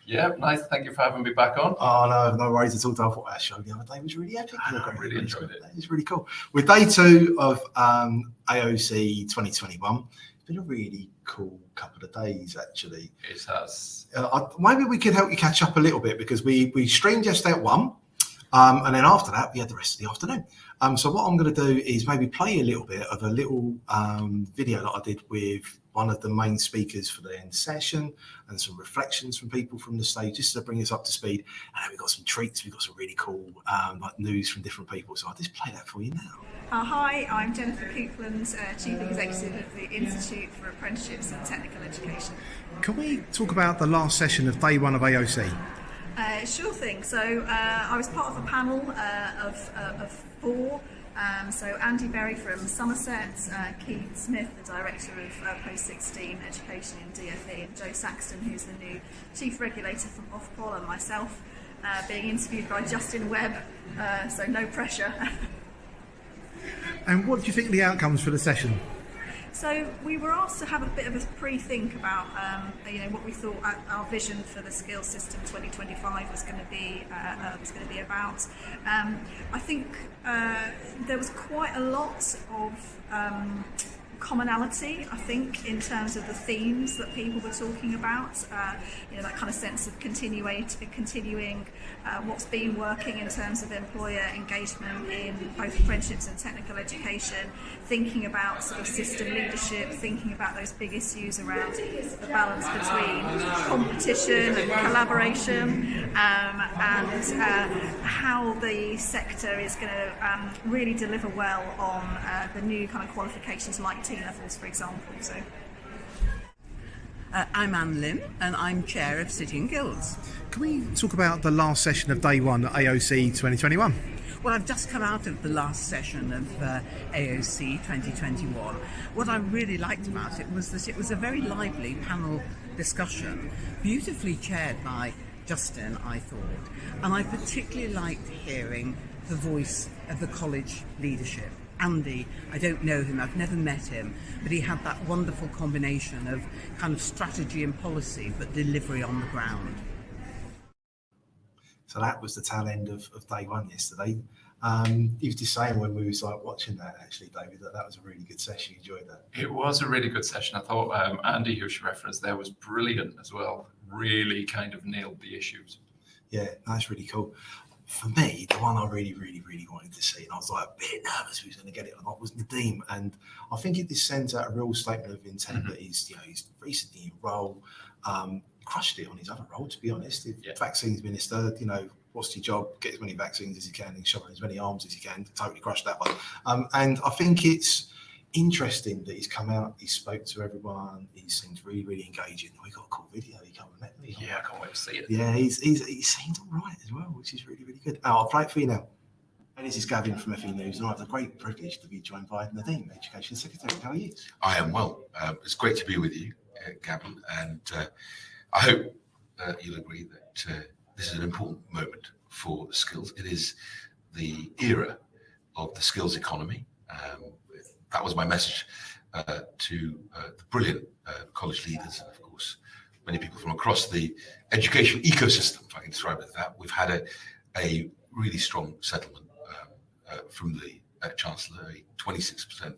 Yeah, nice. Thank you for having me back on. Oh, no worries at all. I thought our show the other day was really epic. I really enjoyed it. It's really cool. With day 2 of AoC 2021, it's been a really cool couple of days, actually. It has. Maybe we could help you catch up a little bit, because we streamed yesterday at 1, and then after that, we had the rest of the afternoon. So what I'm going to do is maybe play a little bit of a little video that I did with one of the main speakers for the end session, and some reflections from people from the stage, just to bring us up to speed. And then we've got some treats. We've got some really cool news from different people. So I'll just play that for you now. Hi, I'm Jennifer Cookland, Chief Executive of the Institute for Apprenticeships and Technical Education. Can we talk about the last session of day 1 of AoC? Sure thing. So I was part of a panel of 4. So Andy Berry from Somerset, Keith Smith, the Director of Post-16 Education in DFE, and Joe Saxton, who's the new Chief Regulator from Ofqual, and myself, being interviewed by Justin Webb, so no pressure. And what do you think of the outcomes for the session? So we were asked to have a bit of a pre-think about, what we thought our vision for the skills system 2025 was going to be about. I think there was quite a lot of commonality, I think, in terms of the themes that people were talking about. That kind of sense of continuing what's been working in terms of employer engagement in both apprenticeships and technical education, thinking about sort of system leadership, thinking about those big issues around the balance between competition and collaboration, and how the sector is going to really deliver well on the new kind of qualifications like T-levels, for example. So. I'm Anne Lim, and I'm Chair of Sitting Guilds. Can we talk about the last session of day 1 at AoC 2021? Well, I've just come out of the last session of AoC 2021. What I really liked about it was that it was a very lively panel discussion, beautifully chaired by Justin, I thought. And I particularly liked hearing the voice of the college leadership. Andy, I don't know him, I've never met him, but he had that wonderful combination of kind of strategy and policy, but delivery on the ground. So that was the tail end of day 1 yesterday. He was just saying when we was watching that, actually, David, that was a really good session. You enjoyed that? It was a really good session. I thought Andy, who she referenced there, was brilliant as well. Really kind of nailed the issues. Yeah, that's really cool. For me, the one I really wanted to see, and I was a bit nervous who's going to get it or not, was Nadeem. And I think it just sends out a real statement of intent that he's recently enrolled, crushed it on his other role, to be honest. If vaccines minister, what's your job? Get as many vaccines as you can and shove in as many arms as you can. Totally crushed that one. And I think it's interesting that he's come out, he spoke to everyone, he seems really engaging. We got a cool video, he come and met me. Yeah, I can't wait to see it. Yeah, he seemed all right as well, which is really good. I'll play it for you now. And this is Gavin from FE News, and I have the great privilege to be joined by Nadeem, Education Secretary. How are you? I am well. It's great to be with you, Gavin, and I hope you'll agree that this is an important moment for the skills. It is the era of the skills economy. That was my message to the brilliant college leaders, and of course, many people from across the education ecosystem, if I can describe it as that. We've had a really strong settlement from the Chancellor, a 26%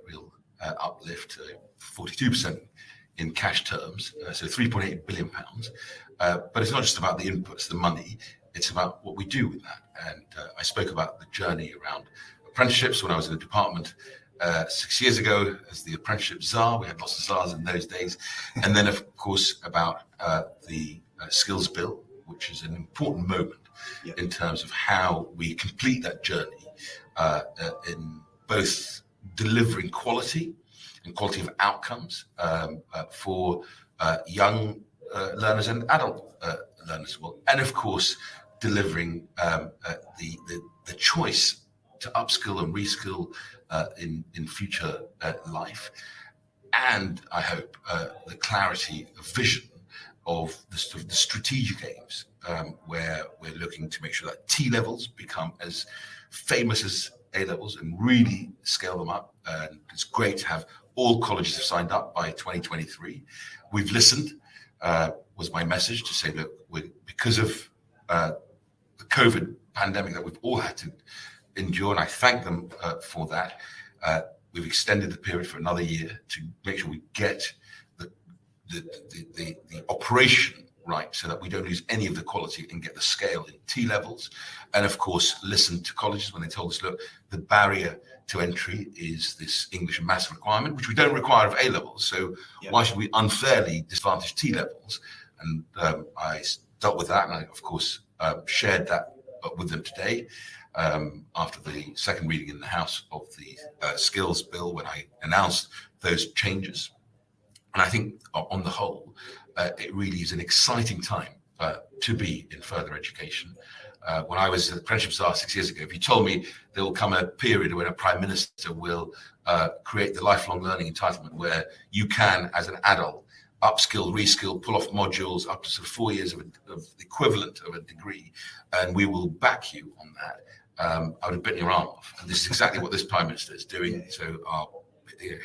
real uplift, 42% in cash terms, so £3.8 billion. But it's not just about the inputs, the money, it's about what we do with that. And I spoke about the journey around apprenticeships when I was in the department 6 years ago as the apprenticeship czar. We had lots of czars in those days. And then, of course, about the skills bill, which is an important moment in terms of how we complete that journey in both delivering quality and quality of outcomes for young learners and adult learners as well. And, of course, delivering the choice to upskill and reskill in future life, and I hope the clarity of vision of the strategic aims, where we're looking to make sure that T levels become as famous as A levels and really scale them up. And it's great to have all colleges have signed up by 2023. We've listened. was my message to say, look, because of the COVID pandemic that we've all had to endure, and I thank them for that, we've extended the period for another year to make sure we get the operation right, so that we don't lose any of the quality and get the scale in T levels. And of course, listen to colleges when they told us, look, the barrier to entry is this English and maths requirement, which we don't require of A levels. So why should we unfairly disadvantage T levels? And I dealt with that, and I, of course, shared that with them today after the second reading in the House of the Skills Bill, when I announced those changes. And I think on the whole, it really is an exciting time to be in further education. When I was at the Apprenticeship Czar 6 years ago, if you told me there will come a period when a Prime Minister will create the lifelong learning entitlement where you can, as an adult, upskill, reskill, pull off modules up to sort of 4 years of the equivalent of a degree, and we will back you on that, I would have bitten your arm off. And this is exactly what this Prime Minister is doing. So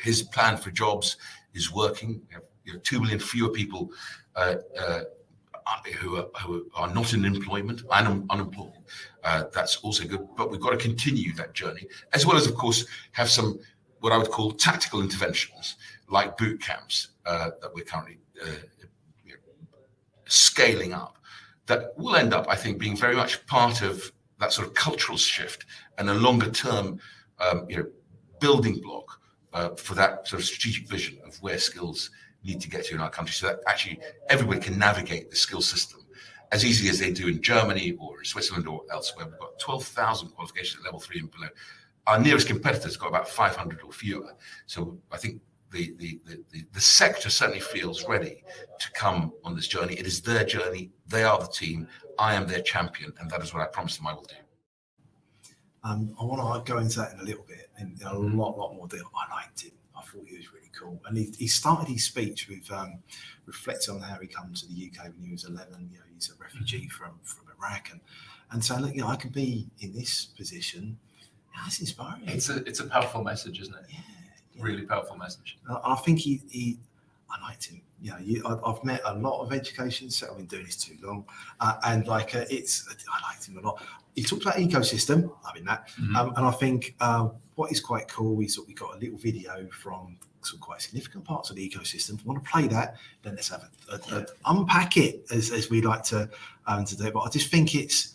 his plan for jobs is working. 2 million fewer people who are not in employment and unemployed. That's also good, but we've got to continue that journey, as well as, of course, have some what I would call tactical interventions, like boot camps that we're currently scaling up, that will end up, I think, being very much part of that sort of cultural shift and a longer term building block for that sort of strategic vision of where skills need to get to in our country, so that actually everybody can navigate the skill system as easily as they do in Germany or in Switzerland or elsewhere. We've got 12,000 qualifications at level 3 and below. Our nearest competitors got about 500 or fewer. So I think the sector certainly feels ready to come on this journey. It is their journey. They are the team. I am their champion, and that is what I promised them I will do. I want to go into that in a little bit, in a lot more detail. I liked him. I thought he was really cool. And he started his speech with reflecting on how he came to the UK when he was 11. He's a refugee from Iraq, and so look, I can be in this position. That's inspiring. It's a powerful message, isn't it? Yeah. Really powerful message. I think I liked him. I've met a lot of education, so I've been doing this too long, and I liked him a lot. He talked about ecosystem, loving that, and I think what is quite cool is that we got a little video from some quite significant parts of the ecosystem. If you want to play that, then let's have unpack it as we like to do. But I just think it's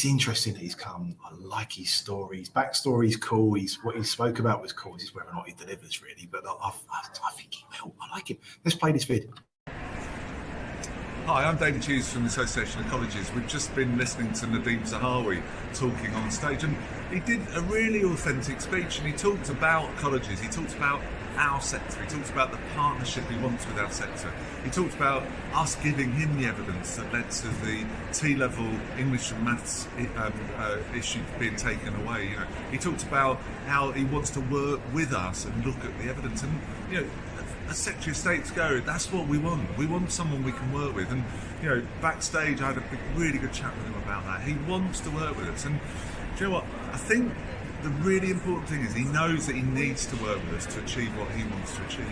interesting that he's come. I like his story. His backstory is cool. What he spoke about was cool. It's whether or not he delivers, really. But I think he will. I like him. Let's play this vid. Hi, I'm David Hughes from the Association of Colleges. We've just been listening to Nadeem Zahawi talking on stage, and he did a really authentic speech, and he talked about colleges. He talked about our sector. He talked about the partnership he wants with our sector. He talked about us giving him the evidence that led to the T-level English and maths issue being taken away. He talked about how he wants to work with us and look at the evidence. And as Secretary of State's go, that's what we want. We want someone we can work with. And backstage, I had a really good chat with him about that. He wants to work with us. And do you know what? I think the really important thing is he knows that he needs to work with us to achieve what he wants to achieve,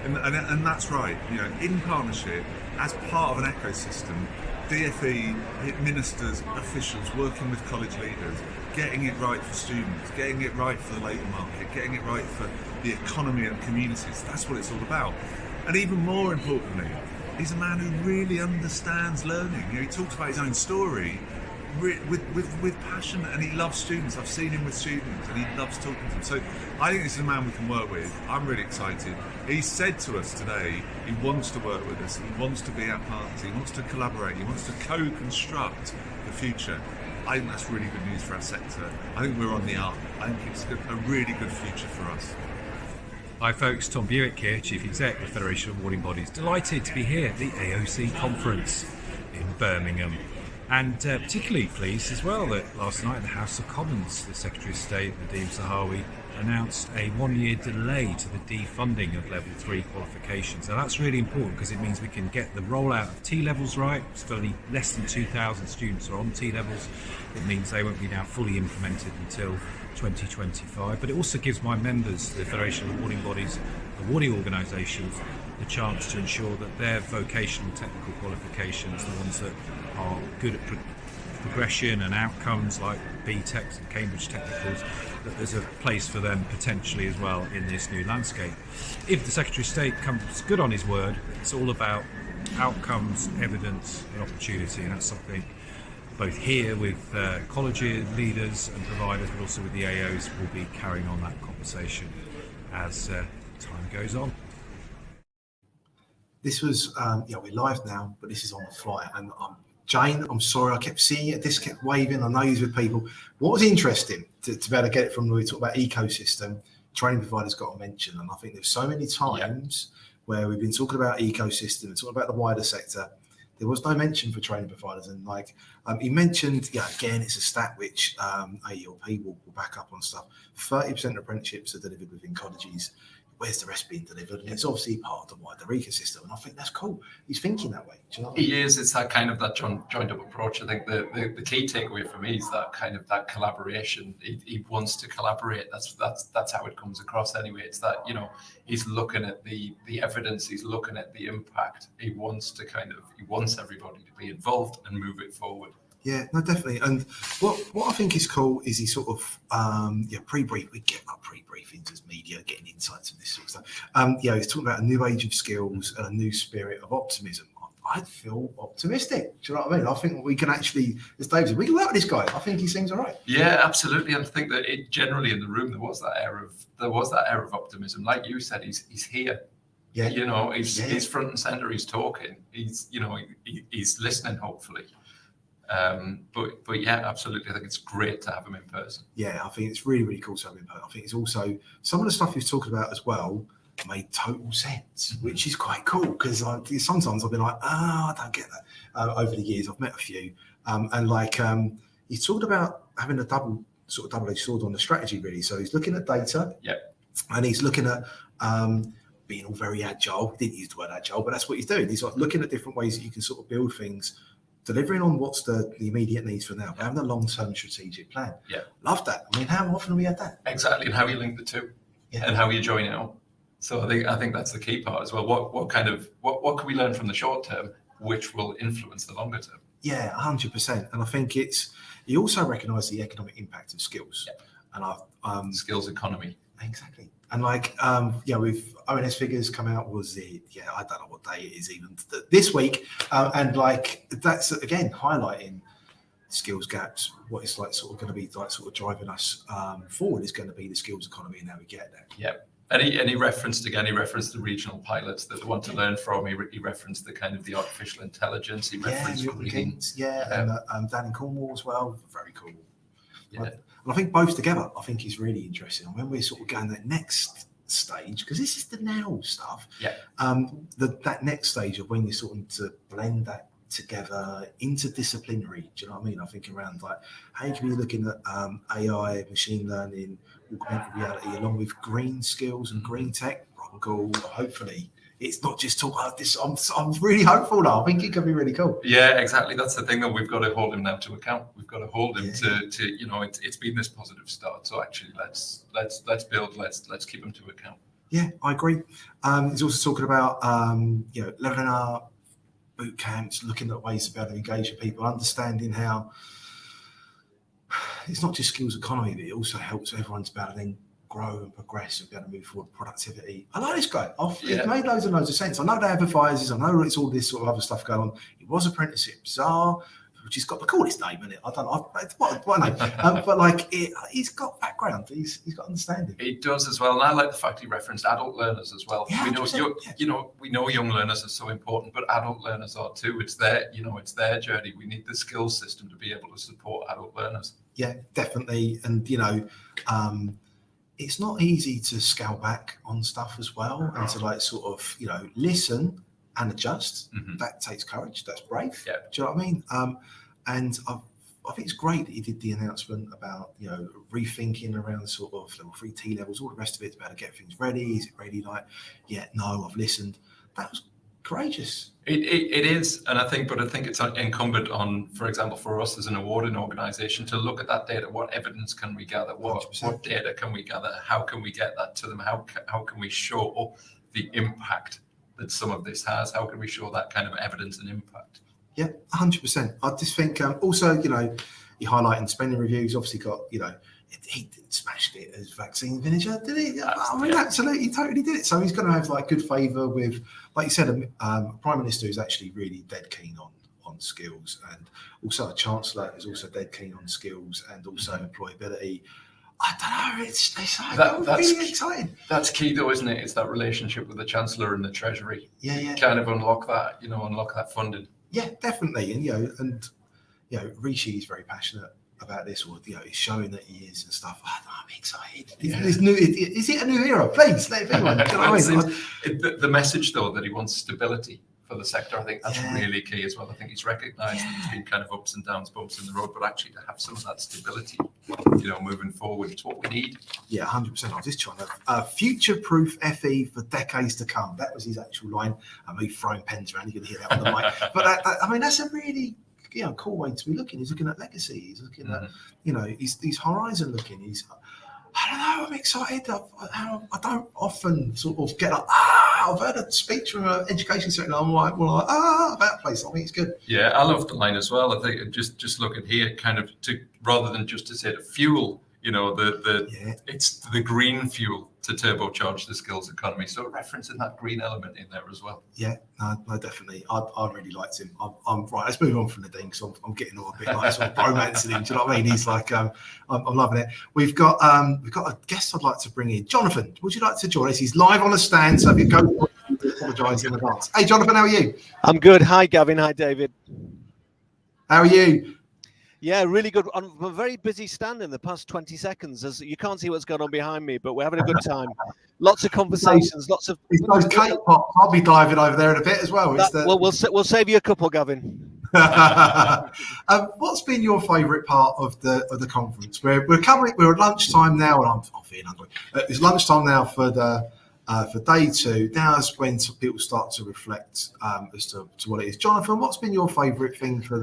and that's right. In partnership, as part of an ecosystem, DFE, ministers, officials working with college leaders, getting it right for students, getting it right for the labour market, getting it right for the economy and communities. That's what it's all about. And even more importantly, he's a man who really understands learning. He talks about his own story with passion, and he loves students. I've seen him with students, and he loves talking to them. So I think this is a man we can work with. I'm really excited. He said to us today he wants to work with us. He wants to be our partner. He wants to collaborate. He wants to co-construct the future. I think that's really good news for our sector. I think we're on the up. I think it's a really good future for us. Hi folks, Tom Buick here, Chief Exec of the Federation of Awarding Bodies. Delighted to be here at the AoC conference in Birmingham. And particularly pleased as well that last night in the House of Commons, the Secretary of State, Nadeem Zahawi, announced a 1-year delay to the defunding of level 3 qualifications. Now that's really important because it means we can get the rollout of T-levels right. It's only less than 2,000 students are on T-levels. It means they won't be now fully implemented until 2025, but it also gives my members, the Federation of Awarding Bodies, awarding organisations, the chance to ensure that their vocational technical qualifications, the ones that are good at progression and outcomes like BTECs and Cambridge Technicals, that there's a place for them potentially as well in this new landscape. If the Secretary of State comes good on his word, it's all about outcomes, evidence and opportunity, and that's something both here with college leaders and providers, but also with the AOs, we'll be carrying on that conversation as time goes on. This was, we're live now, but this is on the fly. And Jane, I'm sorry, I kept seeing it. This kept waving. I know he's with people. What was interesting to be able to get it from, we talk about ecosystem, training providers got to mention. And I think there's so many times where we've been talking about ecosystem and talking about the wider sector. There was no mention for training providers. And like he mentioned, again, it's a stat which AELP will back up on stuff. 30% of apprenticeships are delivered within colleges. Where's the rest being delivered? And it's obviously part of the wider ecosystem. And I think that's cool. He's thinking that way. Do you know what I mean? He is. It's that kind of that joined up approach. I think the key takeaway for me is that kind of that collaboration. He wants to collaborate. That's how it comes across anyway. It's that, he's looking at the evidence. He's looking at the impact. He wants everybody to be involved and move it forward. Yeah, no, definitely. And what I think is cool is he sort of pre-brief. We get up pre-briefings as media, getting insights of this sort of stuff. He's talking about a new age of skills and a new spirit of optimism. I feel optimistic. Do you know what I mean? I think we can actually, as Dave said, we can work with this guy. I think he seems all right. Yeah, absolutely. And I think that generally in the room there was that air of optimism. Like you said, he's here. Yeah. He's front and center. He's talking. He's listening. Hopefully. But yeah, absolutely. I think it's great to have him in person. Yeah, I think it's really, really cool to have him in person. I think it's also some of the stuff he's talking about as well made total sense, which is quite cool because sometimes I've been like, I don't get that. Over the years, I've met a few, and he's talked about having a double-edged sword on the strategy, really. So he's looking at data, and he's looking at being all very agile. He didn't use the word agile, but that's what he's doing. He's like looking at different ways that you can sort of build things. Delivering on what's the immediate needs for now, but having a long-term strategic plan. Yeah, love that. I mean, how often do we have that? Exactly, and how you link the two, and how you join it all. So I think that's the key part as well. What can we learn from the short term, which will influence the longer term? Yeah, 100%. And I think he also recognised the economic impact of skills, and skills economy. Exactly. And with ONS figures come out, I don't know what day it is even this week. And that's again highlighting skills gaps. What it's like sort of going to be like sort of driving us forward is going to be the skills economy and how we get there. Yeah. And he referenced the regional pilots that they want to learn from. He referenced the kind of the artificial intelligence. He referenced and Dan in Cornwall as well. Very cool. Yeah. And I think both together, I think is really interesting. And when we're sort of going that next stage, because this is the now stuff. Yeah. That next stage of when you're sort of to blend that together, interdisciplinary. Do you know what I mean? I think around how you can be looking at AI, machine learning, augmented reality, along with green skills and green tech. Cool. Hopefully, it's not just talk about this. I'm really hopeful now. I think it could be really cool. Yeah, exactly. That's the thing that we've got to hold him now to account. We've got to hold him to it's been this positive start. So actually, let's build. Let's keep him to account. Yeah, I agree. He's also talking about leveling up boot camps, looking at ways to be able to engage with people, understanding how it's not just skills economy, but it also helps everyone to be able to then grow and progress and be able to move forward productivity. I like this guy. It made loads and loads of sense. I know they have advisors. I know it's all this sort of other stuff going on. It was apprenticeship czar, which has got the coolest name in it. I don't know what name, but he's got background. He's got understanding. He does as well, and I like the fact he referenced adult learners as well. Yeah, we know young learners are so important, but adult learners are too. It's their journey. We need the skills system to be able to support adult learners. Yeah, definitely, and it's not easy to scale back on stuff as well, and to listen and adjust. Mm-hmm. That takes courage. That's brave. Yeah. Do you know what I mean? And I think it's great that he did the announcement about, rethinking around sort of level 3 T levels, all the rest of it, about to get things ready. Is it ready? Like, yeah, no, I've listened. That was courageous. It is, and I think it's incumbent on, for example, for us as an awarding organisation to look at that data. What evidence can we gather? What data can we gather? How can we get that to them? How can we show the impact that some of this has? How can we show that kind of evidence and impact? Yeah, 100%. I just think also, he highlighting spending reviews. Obviously got, he smashed it as vaccine vinegar, did he? Absolutely, he totally did it. So he's going to have like good favour with, like you said, a Prime Minister who's actually really dead keen on skills, and also a Chancellor is also dead keen on skills and also employability. I don't know. It's really exciting. That's key, though, isn't it? It's that relationship with the Chancellor and the Treasury. Yeah. Kind of unlock that funding. Yeah, definitely. And Rishi is very passionate about this, or he's showing that he is and stuff. I'm excited. Is it a new era? Please let everyone. The message, though, that he wants stability for the sector, I think that's really key as well. I think he's recognised that it's been kind of ups and downs, bumps in the road, but actually to have some of that stability, moving forward, it's what we need. Yeah, 100%. I'm just trying to future-proof FE for decades to come. That was his actual line. Me throwing pens around. You can hear that on the mic. But that's a really cool way to be looking. He's looking at legacy. He's looking at he's horizon looking. I don't know, I'm excited. I don't often sort of get like, I've heard a speech from an education sector. I'm like, about that place. I think it's good. Yeah, I love the line as well. I think just looking here, kind of rather than just to say the fuel, it's the green fuel to turbocharge the skills economy. So referencing that green element in there as well. Yeah, no, definitely. I really liked him. I'm right. Let's move on from Nadine because I'm getting all a bit like sort of romancing him. Do you know what I mean? He's like, I'm loving it. We've got a guest I'd like to bring in. Jonathan, would you like to join us? He's live on the stand, so if you go, apologise in advance. Hey, Jonathan, how are you? I'm good. Hi, Gavin. Hi, David. How are you? Yeah, really good. I'm a very busy stand in the past 20 seconds. As you can't see what's going on behind me, but we're having a good time. Lots of conversations, lots of. It's those cake pops. I'll be diving over there in a bit as well. Well, we'll save you a couple, Gavin. What's been your favourite part of the conference? We're at lunchtime now, and I'm feeling hungry. It's lunchtime now for day 2. Now is when people start to reflect as to what it is. Jonathan, what's been your favourite thing for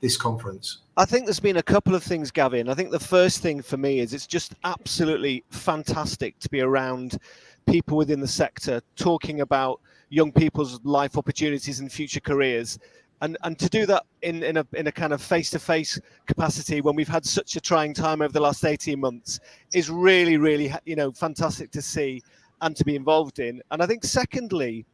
this conference? I think there's been a couple of things, Gavin. I think the first thing for me is it's just absolutely fantastic to be around people within the sector talking about young people's life opportunities and future careers. And to do that in a kind of face-to-face capacity when we've had such a trying time over the last 18 months is really, really, fantastic to see and to be involved in. And I think secondly,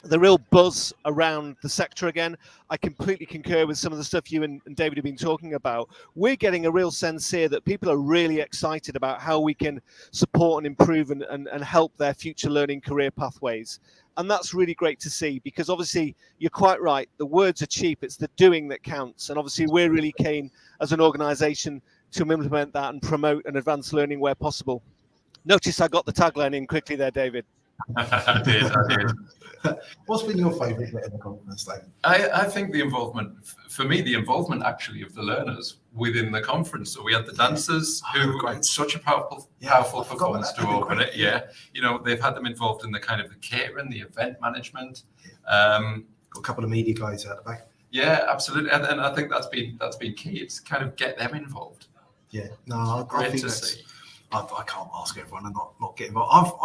the real buzz around the sector again. I completely concur with some of the stuff you and David have been talking about. We're getting a real sense here that people are really excited about how we can support and improve and help their future learning career pathways. And that's really great to see because obviously you're quite right. The words are cheap. It's the doing that counts. And obviously we're really keen as an organisation to implement that and promote and advance learning where possible. Notice I got the tagline in quickly there, David. I did. What's been your favourite bit of the conference, David? I think the involvement actually of the learners within the conference. So we had the dancers who had such a powerful performance to open it. Yeah, they've had them involved in the kind of the catering, the event management. Got a couple of media guys out the back. Yeah, absolutely, and I think that's been key. It's kind of get them involved. Yeah, no, I think that's. I can't ask everyone and not get involved.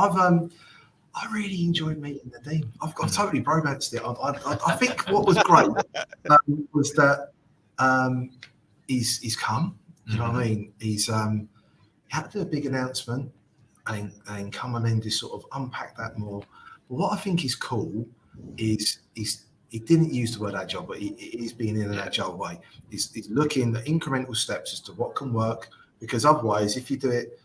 I really enjoyed meeting Nadine. I've totally romanced it. I think what was great was that he's come. You know what I mean? He's had to do a big announcement and come and then just sort of unpack that more. But what I think is cool is he didn't use the word agile, but he's being in an agile way. He's looking at incremental steps as to what can work, because otherwise, if you do it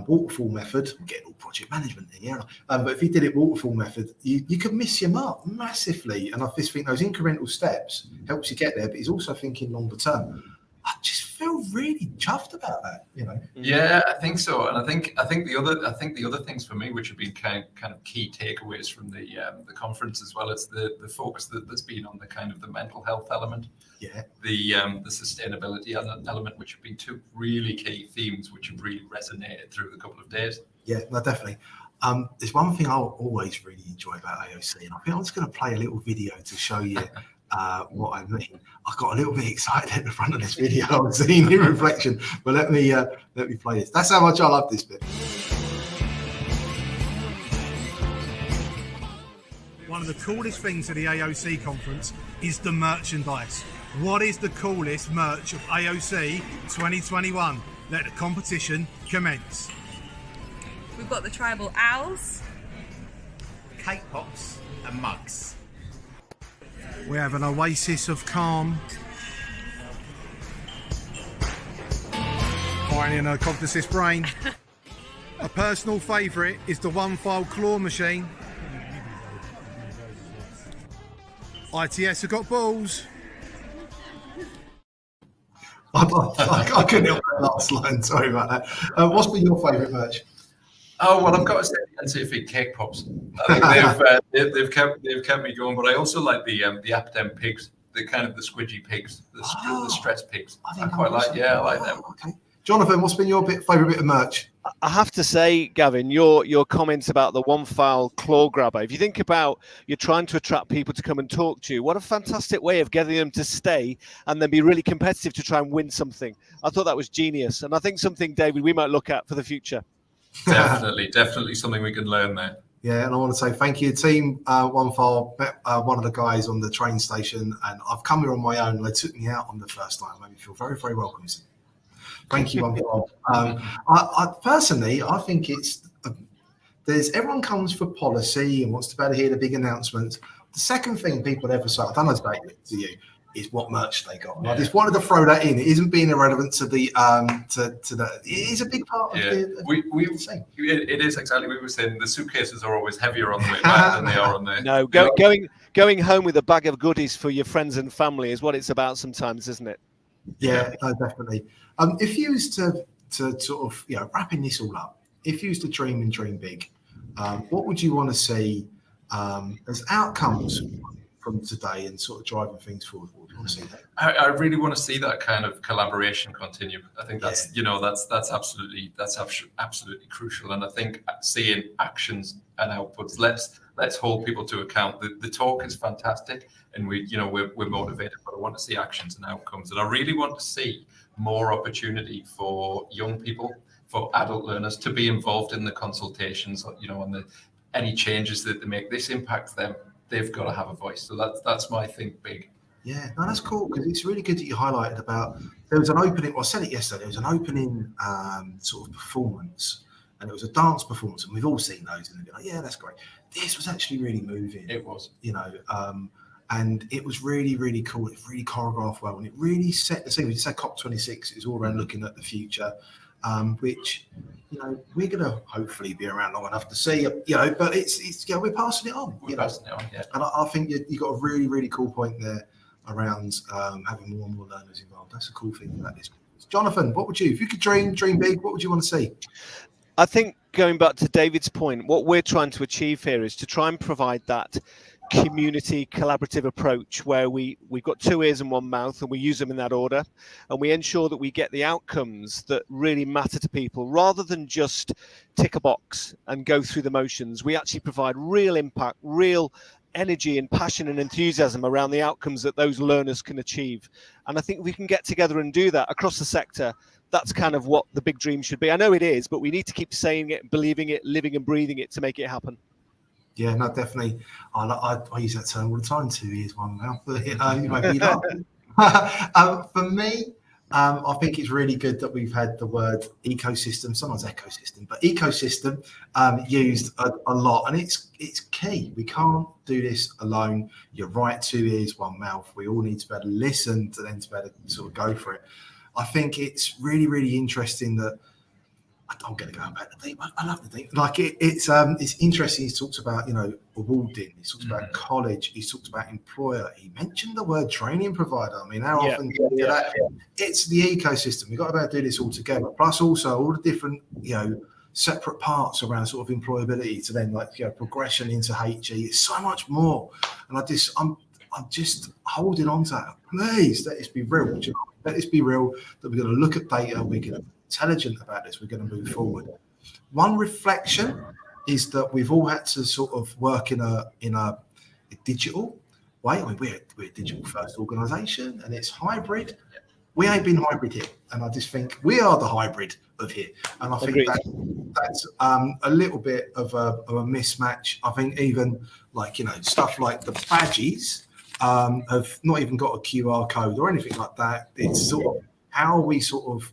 waterfall method, I'm getting all project management in here, but if you did it waterfall method, you could miss your mark massively. And I just think those incremental steps helps you get there, but he's also thinking longer term. I just feel really chuffed about that, you know. Yeah, I think so, and I think the other things for me, which have been kind of key takeaways from the conference, as well as the focus that's been on the kind of the mental health element, the sustainability element, which have been two really key themes which have really resonated through the couple of days. Yeah, no, definitely. There's one thing I'll always really enjoy about AoC, and I think I'm just going to play a little video to show you what I mean. I got a little bit excited at the front of this video. I was seeing in reflection, but let me play this. That's how much I love this bit. One of the coolest things at the AoC conference is the merchandise. What is the coolest merch of AoC 2021? Let the competition commence. We've got the tribal owls, Cake pops and mugs. We have an oasis of calm. Firing in a cognitive brain. A personal favourite is the one-file claw machine. ITS have got balls. I couldn't help that last line. Sorry about that. What's been your favourite merch? Oh, well, I've got to say the NCFE cake pops. I think they've kept me going. But I also like the Aptem pigs, the kind of the squidgy pigs, the stress pigs. I quite like. Yeah, I like them. Okay, Jonathan, what's been your favourite bit of merch? I have to say, Gavin, your comments about the one-file claw grabber. If you think about you're trying to attract people to come and talk to you, what a fantastic way of getting them to stay and then be really competitive to try and win something. I thought that was genius, and I think something, David, we might look at for the future. Definitely something we can learn there. Yeah, and I want to say thank you, team. One file, met one of the guys on the train station, and I've come here on my own. They took me out on the first time, made me feel very, very welcome. Thank you, one file. I personally, I think it's everyone comes for policy and wants to better hear the big announcements. The second thing people ever say, I don't know about you, is what merch they got. I just wanted to throw that in. It isn't being irrelevant to the it is a big part of the thing. It is exactly what we were saying. The suitcases are always heavier on the way back than they are on the. No, going home with a bag of goodies for your friends and family is what it's about sometimes, isn't it? Yeah, no, definitely. If you used to sort of wrapping this all up, if you used to dream and dream big, what would you want to see as outcomes from today and sort of driving things forward? What do you want to see that? I really want to see that kind of collaboration continue. I think that's that's absolutely crucial. And I think seeing actions and outputs, let's hold people to account. The talk is fantastic, and we're motivated, but I want to see actions and outcomes. And I really want to see more opportunity for young people, for adult learners to be involved in the consultations. On any changes that they make, this impacts them. They've got to have a voice. So that's my think big. Yeah, no, that's cool, because it's really good that you highlighted about there was an opening. Well, I said it yesterday. There was an opening sort of performance, and it was a dance performance, and we've all seen those, and they've been like, yeah, that's great. This was actually really moving. It was, and it was really, really cool. It really choreographed well, and it really set the scene. We said COP26 is all around looking at the future, which we're going to hopefully be around long enough to see. But it's we're passing it on. Passing it on, yeah. And I think you got a really, really cool point there around having more and more learners involved. That's a cool thing about this. Jonathan, what would you, if you could dream big, what would you want to see? I think going back to David's point, what we're trying to achieve here is to try and provide that community collaborative approach where we've got 2 ears and 1 mouth, and we use them in that order, and we ensure that we get the outcomes that really matter to people rather than just tick a box and go through the motions. We actually provide real impact, real energy and passion and enthusiasm around the outcomes that those learners can achieve. And I think we can get together and do that across the sector. That's kind of what the big dream should be. I know it is, but we need to keep saying it, believing it, living and breathing it to make it happen. Yeah, no, definitely. I use that term all the time, 2 ears, 1 mouth. But you might be not. For me, I think it's really good that we've had the word ecosystem, sometimes ecosystem, but ecosystem used a lot, and it's key. We can't do this alone. You're right, 2 ears, 1 mouth. We all need to be able to listen to then to be able to sort of go for it. I think it's really, really interesting that I'm going to go back to the deep. I love the deep. Like it's interesting. He talks about awarding. He talks about college. He talks about employer. He mentioned the word training provider. I mean, how often do you do that? It's the ecosystem. We've got to be able to do this all together. Plus, also all the different separate parts around sort of employability to then progression into HE. It's so much more. And I'm just holding on to that. Please, let us be real. Let us be real that we're going to look at data. We're going to be intelligent about this. We're going to move forward. One reflection is that we've all had to sort of work in a digital way. I mean, we're a digital first organisation, and it's hybrid. We ain't been hybrid here, and I just think we are the hybrid of here. And I think that's a little bit of a mismatch. I think even stuff like the badges have not even got a QR code or anything like that. It's sort of how we sort of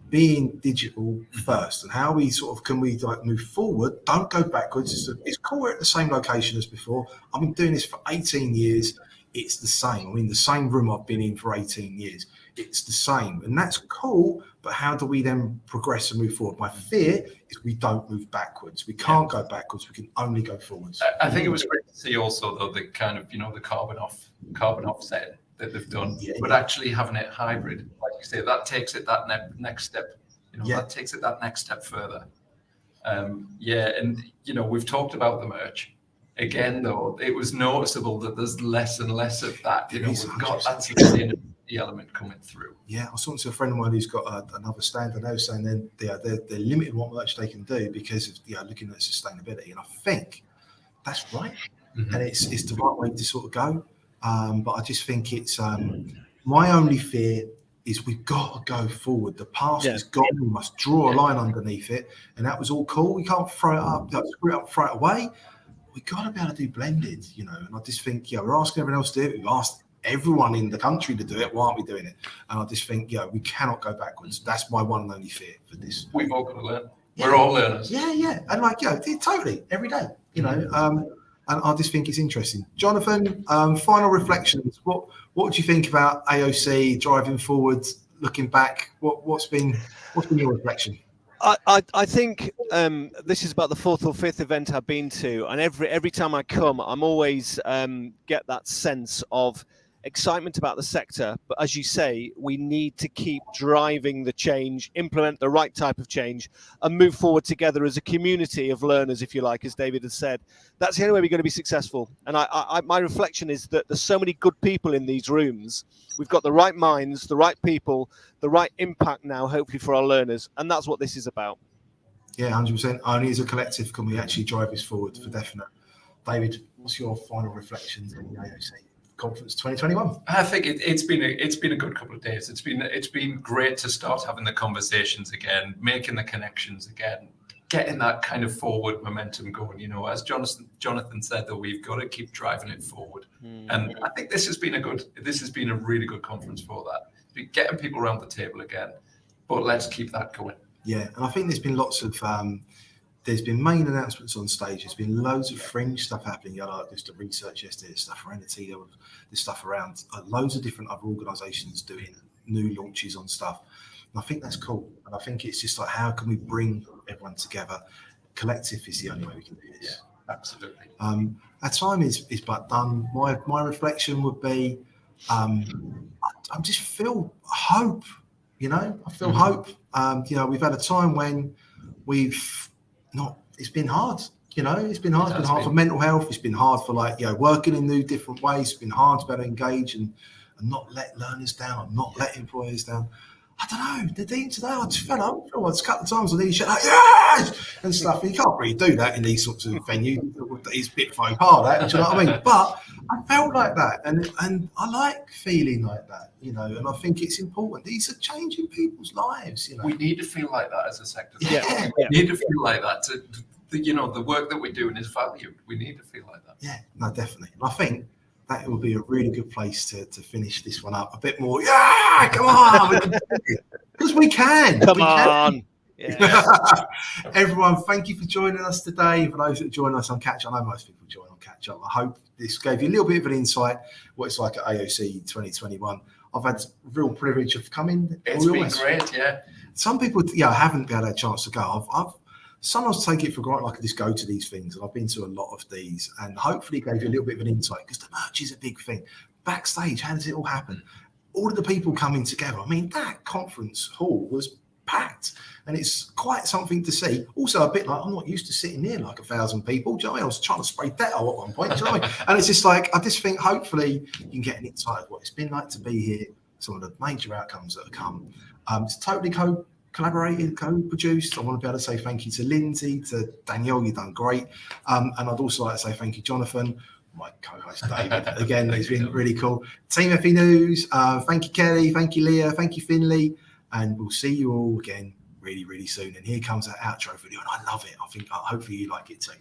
being digital first, and how we sort of can we move forward, don't go backwards. It's cool, we're at the same location as before. I've been doing this for 18 years. It's the same. I'm in the same room I've been in for 18 years. It's the same, and that's cool. But how do we then progress and move forward? My fear is we don't move backwards. We can't go backwards. We can only go forwards. I think it was great to see also, though, the kind of the carbon offset that they've done, but actually having it hybrid, like you say, that takes it that next step. That takes it that next step further. And we've talked about the merch. Again, though, it was noticeable that there's less and less of that. We've got that sustainability element coming through. Yeah, I was talking to a friend of mine who's got another stand, and they were saying they're limited what merch they can do because of looking at sustainability, and I think that's right, and it's the right way to sort of go. But I just think it's my only fear is we've got to go forward. The past is gone. We must draw a line underneath it, and that was all cool. We can't throw it up, screw it up, throw it away. We've got to be able to do blended, and I just think, we're asking everyone else to do it. We've asked everyone in the country to do it. Why aren't we doing it? And I just think, we cannot go backwards. That's my one and only fear for this. We've all got to learn. We're all learners. Yeah. And totally, every day, and I just think it's interesting. Jonathan, final reflections. What do you think about AoC driving forward, looking back? What's been your reflection? I think this is about the fourth or fifth event I've been to, and every time I come, I'm always get that sense of excitement about the sector. But as you say, we need to keep driving the change, implement the right type of change, and move forward together as a community of learners, if you like, as David has said. That's the only way we're going to be successful. And my reflection is that there's so many good people in these rooms. We've got the right minds, the right people, the right impact now, hopefully, for our learners. And that's what this is about. Yeah, 100%. Only as a collective can we actually drive this forward, for definite. David, what's your final reflections on the AoC Conference 2021? I think it's been a good couple of days. It's been great to start having the conversations again, making the connections again, getting that kind of forward momentum going. As Jonathan said, that we've got to keep driving it forward. And I think this has been a really good conference for that. Getting people around the table again, but let's keep that going. Yeah, and I think there's been lots of there's been main announcements on stage. There's been loads of fringe stuff happening. Like just the research yesterday, stuff around the T level, there's stuff around loads of different other organisations doing new launches on stuff. And I think that's cool. And I think it's just like, how can we bring everyone together? Collective is the only way we can do this. Yeah, absolutely. Our time is but done. My reflection would be, I just feel hope. I feel hope. We've had a time when it's been hard. It's been hard. It's been hard for mental health. It's been hard for working in new different ways. It's been hard to be able to engage and not let learners down, and not let employers down. I don't know. The dean today, I just fell up. I just a couple of times on these yes! And stuff. You can't really do that in these sorts of venues. It's a bit faux pas, that. Do you know what I mean? But I felt like that, and I like feeling like that. And I think it's important. These are changing people's lives. We need to feel like that as a sector. Yeah. We need to feel like that. The work that we're doing is valued. We need to feel like that. Yeah, no, definitely. And I think that will be a really good place to finish this one up. A bit more, come on. Because we can. Come on. Yeah. Everyone, thank you for joining us today. For those that join us on Catch Up, I know most people join on Catch Up. I hope this gave you a little bit of an insight what it's like at AoC 2021. I've had real privilege of coming. It's been great, yeah. Some people, haven't had a chance to go. I've sometimes take it for granted. I could just go to these things, and I've been to a lot of these, and hopefully gave you a little bit of an insight, because the merch is a big thing. Backstage, how does it all happen? All of the people coming together. I mean, that conference hall was packed, and it's quite something to see. Also, a bit like, I'm not used to sitting near like 1,000 people. Do you know what I mean? I was trying to spray Dettol at one point. Do you know what I mean? And it's just like, I just think hopefully you can get an insight of what it's been like to be here, some of the major outcomes that have come. It's totally collaborated, co-produced. I want to be able to say thank you to Lindsay, to Danielle, you've done great. And I'd also like to say thank you, Jonathan, my co-host David. Again, it's been really cool. Team FE News, thank you, Kelly, thank you, Leah, thank you, Finley. And we'll see you all again really, really soon. And here comes our outro video, and I love it. I think hopefully you like it too.